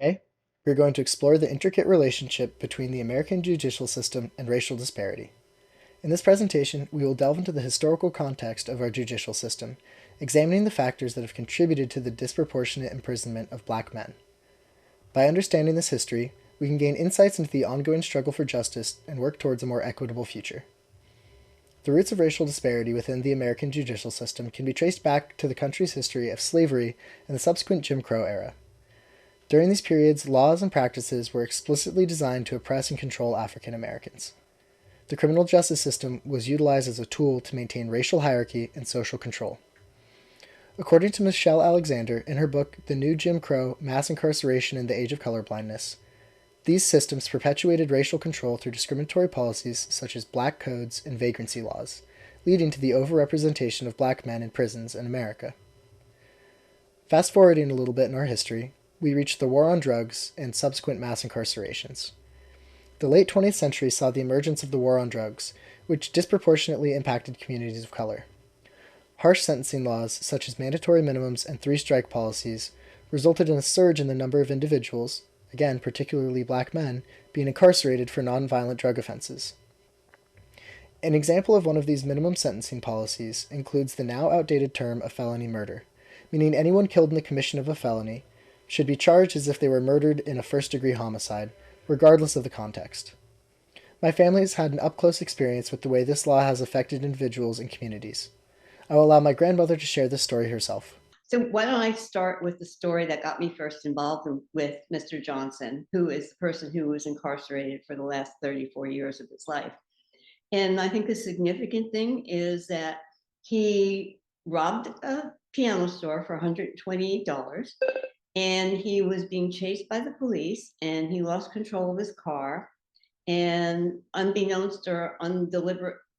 Today, we're going to explore the intricate relationship between the American judicial system and racial disparity. In this presentation, we will delve into the historical context of our judicial system, examining the factors that have contributed to the disproportionate imprisonment of black men. By understanding this history, we can gain insights into the ongoing struggle for justice and work towards a more equitable future. The roots of racial disparity within the American judicial system can be traced back to the country's history of slavery and the subsequent Jim Crow era. During these periods, laws and practices were explicitly designed to oppress and control African Americans. The criminal justice system was utilized as a tool to maintain racial hierarchy and social control. According to Michelle Alexander in her book The New Jim Crow: Mass Incarceration in the Age of Colorblindness, these systems perpetuated racial control through discriminatory policies such as black codes and vagrancy laws, leading to the overrepresentation of black men in prisons in America. Fast forwarding a little bit in our history, we reach the war on drugs and subsequent mass incarcerations. The late 20th century saw the emergence of the war on drugs, which disproportionately impacted communities of color. Harsh sentencing laws, such as mandatory minimums and three-strike policies, resulted in a surge in the number of individuals, again particularly black men, being incarcerated for nonviolent drug offenses. An example of one of these minimum sentencing policies includes the now outdated term of felony murder, meaning anyone killed in the commission of a felony should be charged as if they were murdered in a first-degree homicide, regardless of the context. My family has had an up-close experience with the way this law has affected individuals and communities. I will allow my grandmother to share this story herself. So why don't I start with the story that got me first involved with Mr. Johnson, who is the person who was incarcerated for the last 34 years of his life. And I think the significant thing is that he robbed a piano store for $128, and he was being chased by the police, and he lost control of his car, and unbeknownst or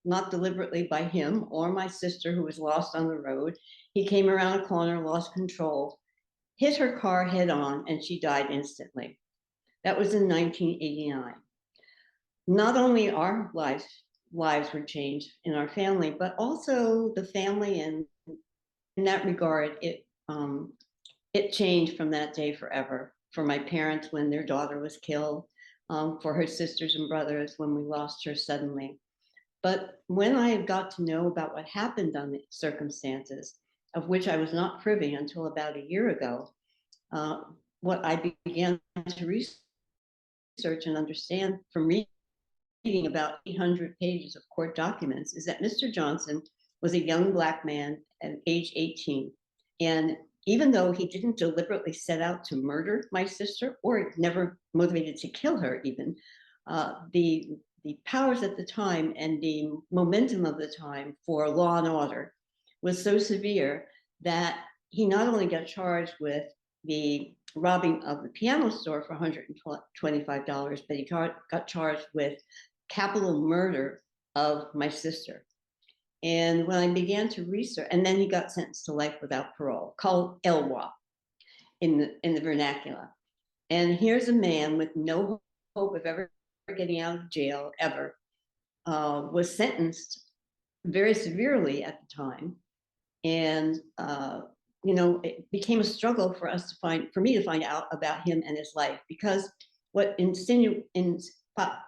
not deliberately by him or my sister, who was lost on the road, he came around a corner, lost control, hit her car head on, and she died instantly. That was in 1989. Not only our lives were changed in our family, but also the family, and in that regard, it changed from that day forever. For my parents when their daughter was killed, for her sisters and brothers when we lost her suddenly. But when I got to know about what happened on the circumstances, of which I was not privy until about a year ago, uh, what I began to research and understand from reading about 800 pages of court documents is that Mr. Johnson was a young black man at age 18. And even though he didn't deliberately set out to murder my sister or never motivated to kill her even, the powers at the time and the momentum of the time for law and order was so severe that he not only got charged with the robbing of the piano store for $125, but he got charged with capital murder of my sister. And when I began to research, and then he got sentenced to life without parole, called LWAP in the vernacular. And here's a man with no hope of ever getting out of jail ever, was sentenced very severely at the time. And it became a struggle for me to find out about him and his life, because what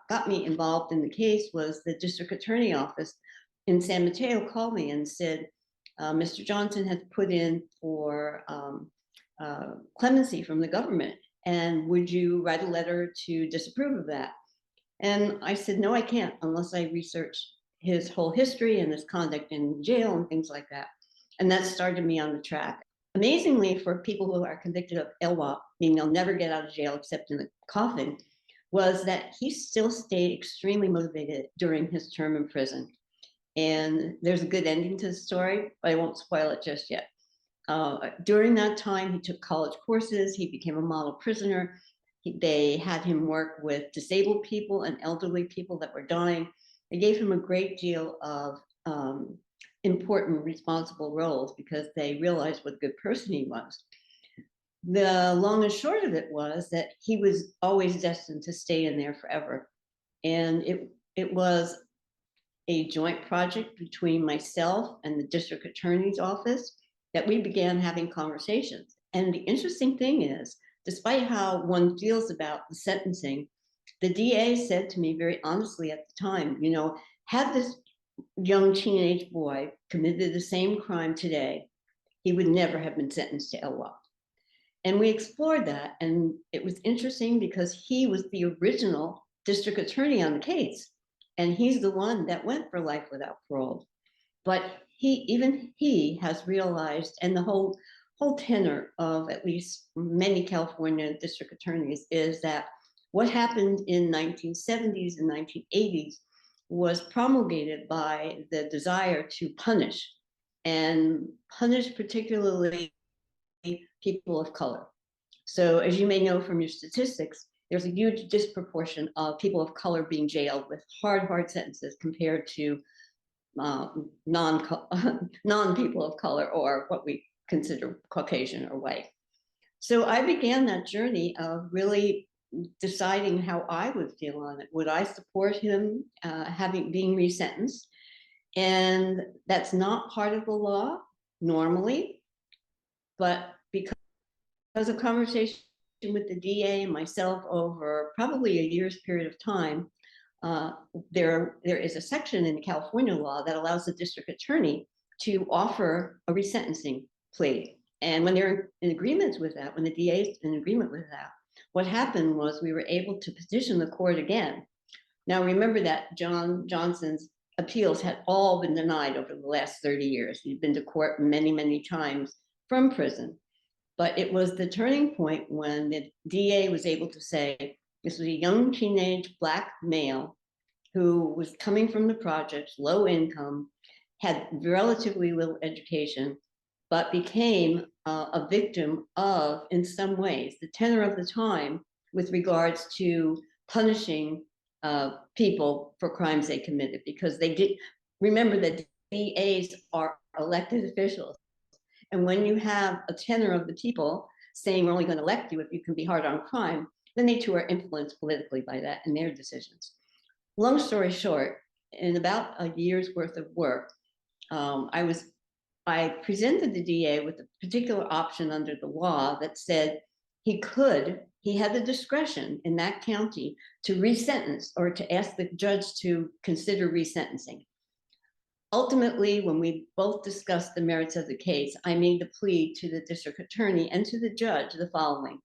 got me involved in the case was the district attorney office in San Mateo called me and said, Mr. Johnson has put in for clemency from the government, and would you write a letter to disapprove of that? And I said, no, I can't unless I research his whole history and his conduct in jail and things like that. And that started me on the track. Amazingly, for people who are convicted of LWAP, meaning they'll never get out of jail except in the coffin, was that he still stayed extremely motivated during his term in prison. And there's a good ending to the story, but I won't spoil it just yet. During that time, he took college courses, he became a model prisoner. They had him work with disabled people and elderly people that were dying. They gave him a great deal of important, responsible roles because they realized what a good person he was. The long and short of it was that he was always destined to stay in there forever. And it was a joint project between myself and the district attorney's office that we began having conversations. And the interesting thing is despite how one feels about the sentencing, the DA said to me very honestly at the time, had this young teenage boy committed the same crime today, he would never have been sentenced to LWOP. And we explored that, and it was interesting because he was the original district attorney on the case, and he's the one that went for life without parole. But he has realized, and the whole tenor of at least many California district attorneys is that what happened in 1970s and 1980s was promulgated by the desire to punish, and punish particularly people of color. So as you may know from your statistics, there's a huge disproportion of people of color being jailed with hard sentences compared to non people of color, or what we consider Caucasian or white. So I began that journey of really deciding how I would feel on it. Would I support him being resentenced? And that's not part of the law normally, but because of conversation with the DA and myself over probably a year's period of time, there is a section in the California law that allows the district attorney to offer a resentencing plea. And when they're in agreement with that, when the DA is in agreement with that, what happened was we were able to petition the court again. Now, remember that John Johnson's appeals had all been denied over the last 30 years. He'd been to court many, many times from prison. But it was the turning point when the DA was able to say, this was a young teenage Black male who was coming from the projects, low income, had relatively little education, but became a victim of, in some ways, the tenor of the time with regards to punishing people for crimes they committed, because they did, remember that DAs are elected officials. And when you have a tenor of the people saying we're only going to elect you if you can be hard on crime, then they too are influenced politically by that in their decisions. Long story short, in about a year's worth of work, I presented the DA with a particular option under the law that said he had the discretion in that county to resentence or to ask the judge to consider resentencing. Ultimately, when we both discussed the merits of the case, I made the plea to the district attorney and to the judge the following: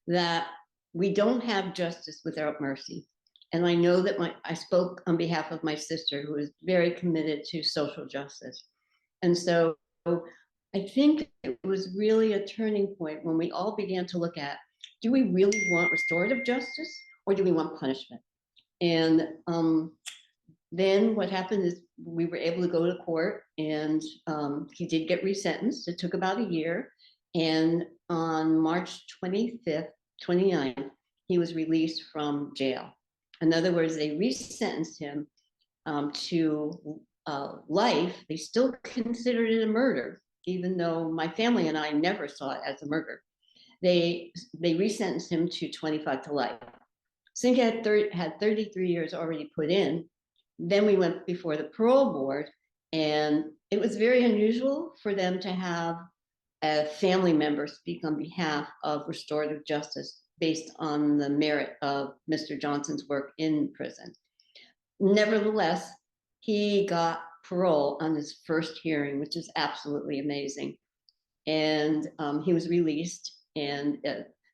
that we don't have justice without mercy. And I know that I spoke on behalf of my sister, who is very committed to social justice. And so I think it was really a turning point when we all began to look at, do we really want restorative justice or do we want punishment? And then what happened is we were able to go to court, and he did get resentenced. It took about a year. And on March 25th, 29th, he was released from jail. In other words, they resentenced him to life. They still considered it a murder, even though my family and I never saw it as a murder. They resentenced him to 25 to life. Since he had 33 years already put in, then we went before the parole board, and it was very unusual for them to have a family member speak on behalf of restorative justice based on the merit of Mr. Johnson's work in prison. Nevertheless, he got parole on his first hearing, which is absolutely amazing. And he was released, and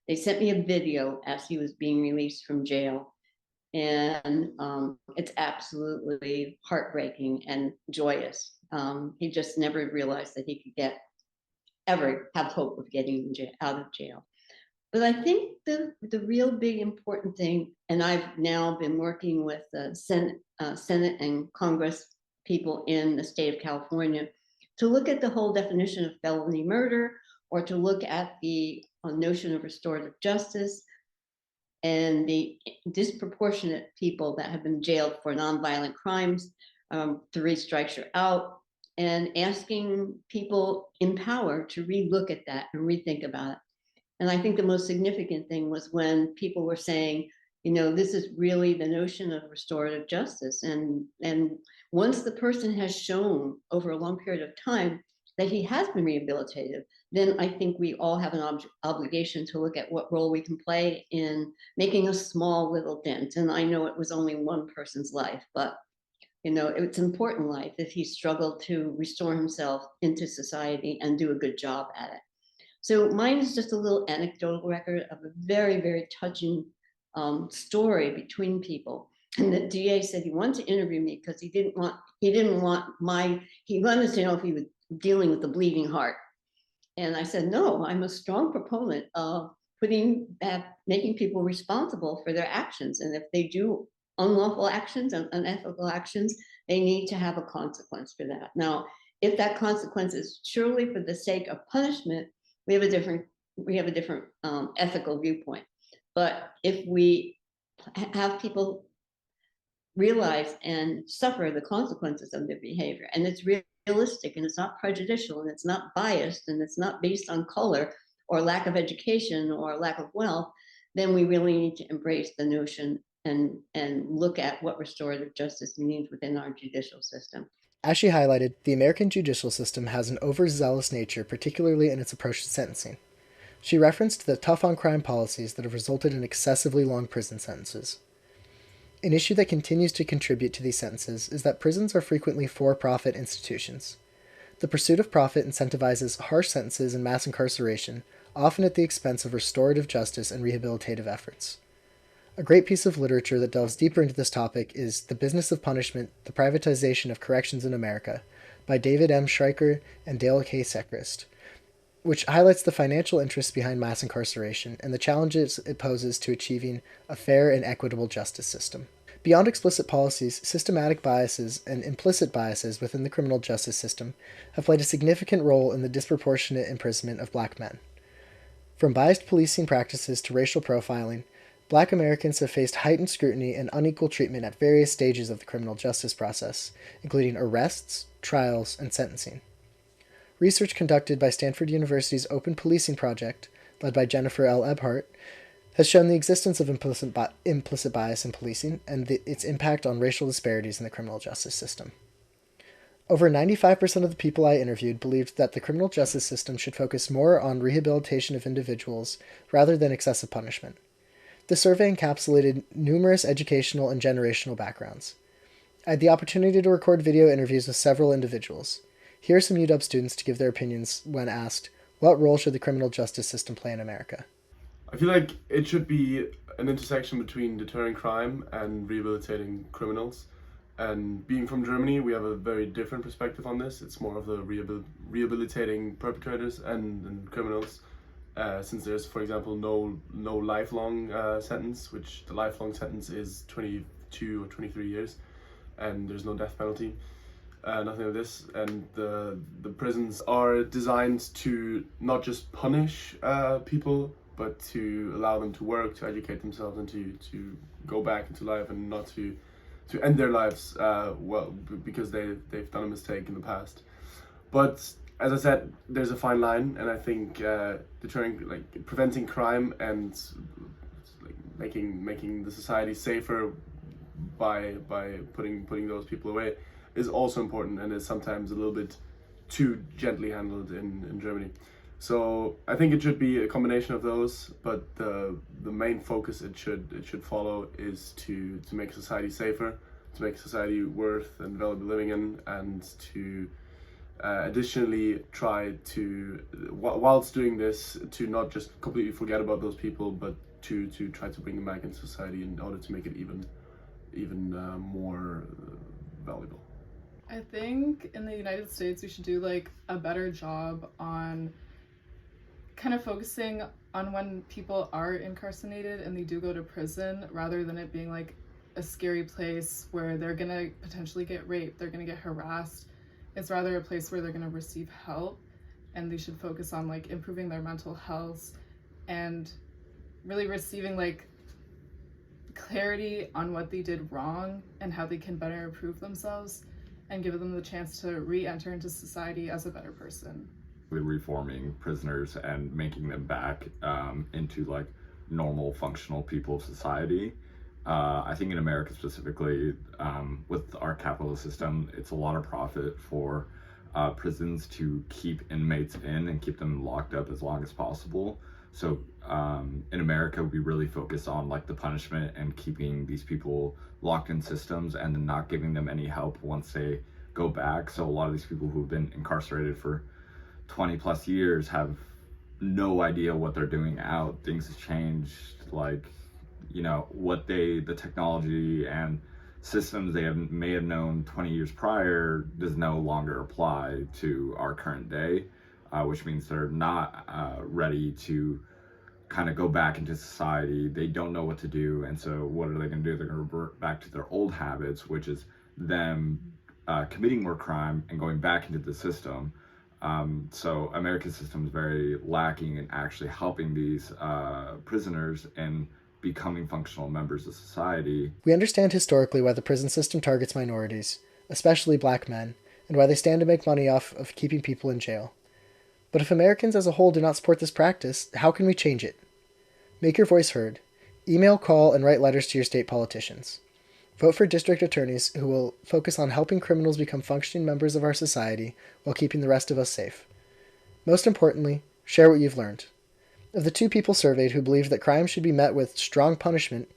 they sent me a video as he was being released from jail. And it's absolutely heartbreaking and joyous. He just never realized that he could ever have hope of getting out of jail. But I think the real big important thing, and I've now been working with the Senate and Congress people in the state of California to look at the whole definition of felony murder, or to look at the notion of restorative justice and the disproportionate people that have been jailed for nonviolent crimes, 3 strikes you're out, and asking people in power to relook at that and rethink about it. And I think the most significant thing was when people were saying, this is really the notion of restorative justice. And once the person has shown over a long period of time that he has been rehabilitated, then I think we all have an obligation to look at what role we can play in making a small little dent. And I know it was only one person's life, but it's an important life if he struggled to restore himself into society and do a good job at it. So mine is just a little anecdotal record of a very, very touching story between people. And the DA said he wanted to interview me because he wanted to know if he was dealing with a bleeding heart. And I said, no, I'm a strong proponent of making people responsible for their actions. And if they do unlawful actions and unethical actions, they need to have a consequence for that. Now, if that consequence is surely for the sake of punishment, we have a different ethical viewpoint. But if we have people realize and suffer the consequences of their behavior, and it's realistic and it's not prejudicial and it's not biased and it's not based on color or lack of education or lack of wealth, then we really need to embrace the notion and look at what restorative justice means within our judicial system. As she highlighted, the American judicial system has an overzealous nature, particularly in its approach to sentencing. She referenced the tough-on-crime policies that have resulted in excessively long prison sentences. An issue that continues to contribute to these sentences is that prisons are frequently for-profit institutions. The pursuit of profit incentivizes harsh sentences and mass incarceration, often at the expense of restorative justice and rehabilitative efforts. A great piece of literature that delves deeper into this topic is The Business of Punishment, The Privatization of Corrections in America by David M. Schreiker and Dale K. Sechrist, which highlights the financial interests behind mass incarceration and the challenges it poses to achieving a fair and equitable justice system. Beyond explicit policies, systematic biases and implicit biases within the criminal justice system have played a significant role in the disproportionate imprisonment of black men. From biased policing practices to racial profiling, Black Americans have faced heightened scrutiny and unequal treatment at various stages of the criminal justice process, including arrests, trials, and sentencing. Research conducted by Stanford University's Open Policing Project, led by Jennifer L. Eberhardt, has shown the existence of implicit bias in policing and its impact on racial disparities in the criminal justice system. Over 95% of the people I interviewed believed that the criminal justice system should focus more on rehabilitation of individuals rather than excessive punishment. The survey encapsulated numerous educational and generational backgrounds. I had the opportunity to record video interviews with several individuals. Here are some UW students to give their opinions when asked, what role should the criminal justice system play in America? I feel like it should be an intersection between deterring crime and rehabilitating criminals. And being from Germany, we have a very different perspective on this. It's more of the rehabilitating perpetrators and criminals. Since there's, for example, no lifelong sentence, which the lifelong sentence is 22 or 23 years, and there's no death penalty, nothing of this. And the prisons are designed to not just punish people, but to allow them to work, to educate themselves, and to go back into life, and not to end their lives because they've done a mistake in the past. But as I said, there's a fine line, and I think preventing crime and making the society safer by putting those people away is also important, and is sometimes a little bit too gently handled in Germany. So I think it should be a combination of those, but the main focus it should follow is to make society safer, to make society worth and valuable living in, and to additionally try to, whilst doing this, to not just completely forget about those people, but to try to bring them back into society in order to make it even more valuable. I think in the United States we should do a better job on kind of focusing on when people are incarcerated and they do go to prison, rather than it being a scary place where they're gonna potentially get raped, they're gonna get harassed. It's rather a place where they're gonna receive help, and they should focus on improving their mental health and really receiving clarity on what they did wrong and how they can better improve themselves, and give them the chance to re-enter into society as a better person. Reforming prisoners and making them back into normal functional people of society. I think in America specifically, with our capitalist system, it's a lot of profit for prisons to keep inmates in and keep them locked up as long as possible. So in America, we really focus on like the punishment and keeping these people locked in systems and then not giving them any help once they go back. So a lot of these people who've been incarcerated for 20 plus years have no idea what they're doing out. Things have changed, like, you know, the technology and systems they may have known 20 years prior does no longer apply to our current day, which means they're not ready to kind of go back into society. They don't know what to do, and so what are they going to do? They're going to revert back to their old habits, which is them committing more crime and going back into the system. So American system is very lacking in actually helping these prisoners and becoming functional members of society. We understand historically why the prison system targets minorities, especially black men, and why they stand to make money off of keeping people in jail. But if Americans as a whole do not support this practice, how can we change it? Make your voice heard. Email, call, and write letters to your state politicians. Vote for district attorneys who will focus on helping criminals become functioning members of our society while keeping the rest of us safe. Most importantly, share what you've learned. Of the 2 people surveyed who believed that crime should be met with strong punishment,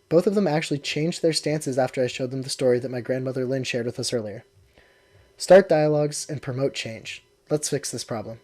both of them actually changed their stances after I showed them the story that my grandmother Lynn shared with us earlier. Start dialogues and promote change. Let's fix this problem.